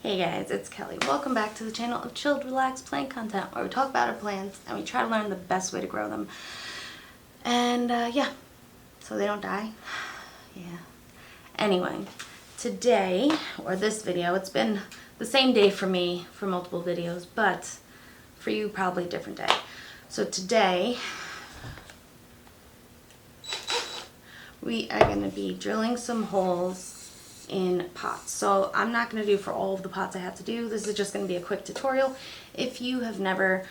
Hey guys, it's Kelly. Welcome back to the channel of chilled, relaxed plant content where we talk about our plants and we try to learn the best way to grow them. And yeah, so they don't die. Yeah. Anyway, today, or this video, it's been the same day for me for multiple videos, but for you probably a different day. So today, we are going to be drilling some holes in pots. So I'm not going to do for all of the pots I have to do. This is just going to be a quick tutorial. If you have never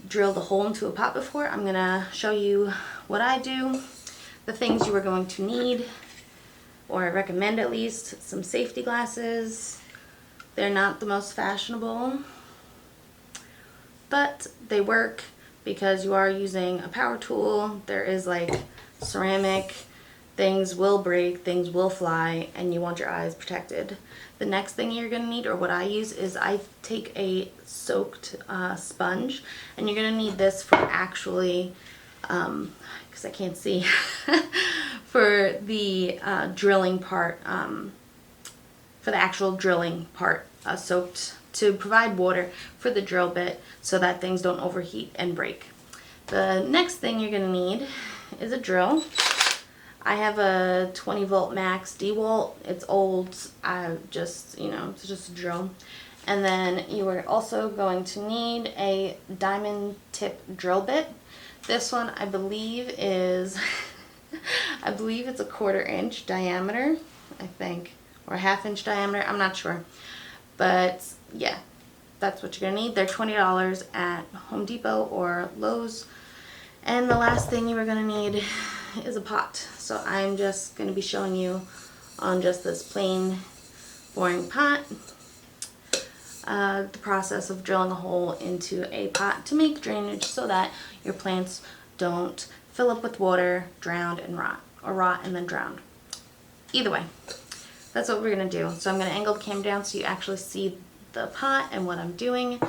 drilled a hole into a pot before, I'm going to show you what I do, the things you are going to need, or I recommend at least, some safety glasses. They're not the most fashionable, but they work because you are using a power tool. There is like ceramic. Things will break, things will fly, and you want your eyes protected. The next thing you're going to need, or what I use, is I take a soaked sponge, and you're going to need this for actually, because I can't see, for the drilling part, for the actual drilling part, soaked to provide water for the drill bit so that things don't overheat and break. The next thing you're going to need is a drill. I have a 20 volt max DeWalt. It's old. I just, it's just a drill. And then you are also going to need a diamond tip drill bit. This one I believe is, I believe it's a 1/4 inch diameter, I think, or a 1/2 inch diameter. I'm not sure. But yeah, that's what you're going to need. They're $20 at Home Depot or Lowe's. And the last thing you are going to need is a pot. So I'm just going to be showing you on just this plain boring pot the process of drilling a hole into a pot to make drainage so that your plants don't fill up with water, drown, and rot, or rot and then drown. Either way, that's what we're going to do. So I'm going to angle the camera down so you actually see the pot and what I'm doing,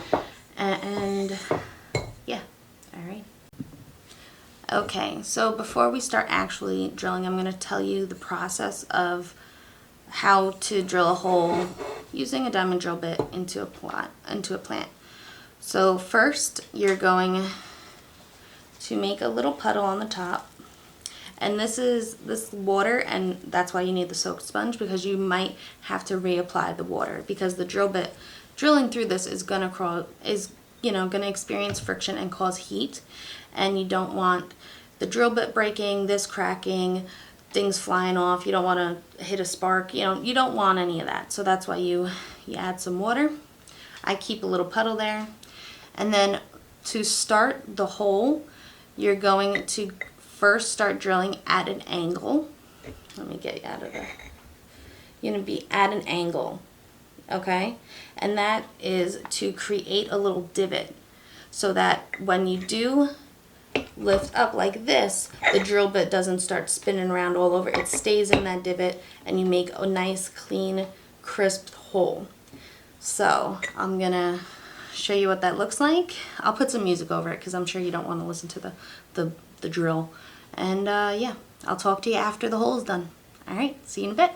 and yeah, alright. Okay, so before we start actually drilling, I'm going to tell you the process of how to drill a hole using a diamond drill bit into a plant. So first, you're going to make a little puddle on the top, and this is water, and that's why you need the soaked sponge, because you might have to reapply the water because the drill bit drilling through this is going to experience friction and cause heat, and you don't want the drill bit breaking, this cracking, things flying off. You don't want to hit a spark. You don't want any of that. So that's why you add some water. I keep a little puddle there. And then to start the hole, you're going to first start drilling at an angle. Let me get you out of there. You're going to be at an angle, okay? And that is to create a little divot so that when you do lift up like this, the drill bit doesn't start spinning around all over. It stays in that divot and you make a nice, clean, crisp hole. So I'm going to show you what that looks like. I'll put some music over it because I'm sure you don't want to listen to the drill. And yeah, I'll talk to you after the hole is done. Alright, see you in a bit.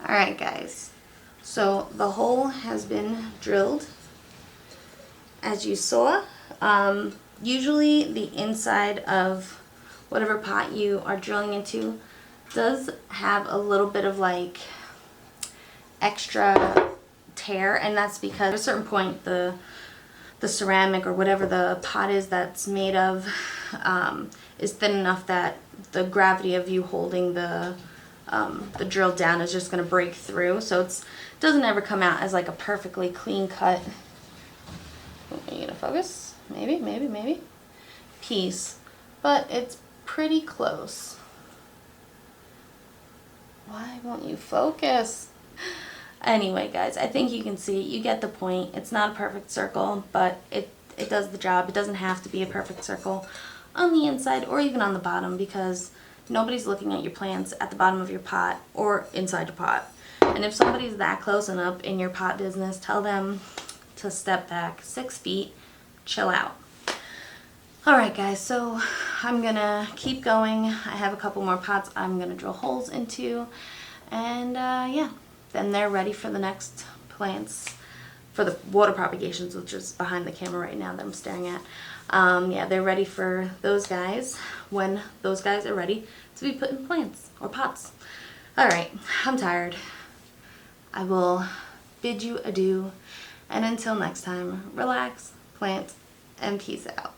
Alright guys, so the hole has been drilled, as you saw. Usually the inside of whatever pot you are drilling into does have a little bit of like extra tear, and that's because at a certain point the the ceramic or whatever the pot is that's made of is thin enough that the gravity of you holding the drill down is just going to break through. So it doesn't ever come out as like a perfectly clean cut. Are you going to focus? Maybe. Piece. But it's pretty close. Why won't you focus? Anyway, guys, I think you can see it. You get the point. It's not a perfect circle, but it does the job. It doesn't have to be a perfect circle on the inside or even on the bottom, because nobody's looking at your plants at the bottom of your pot or inside your pot. And if somebody's that close and up in your pot business, tell them to step back 6 feet, chill out. Alright guys, so I'm gonna keep going. I have a couple more pots I'm gonna drill holes into, and yeah, then they're ready for the next plants, for the water propagations, which is behind the camera right now that I'm staring at. Yeah, they're ready for those guys when those guys are ready to be put in plants or pots. Alright, I'm tired. I will bid you adieu, and until next time, relax, plant, and peace out.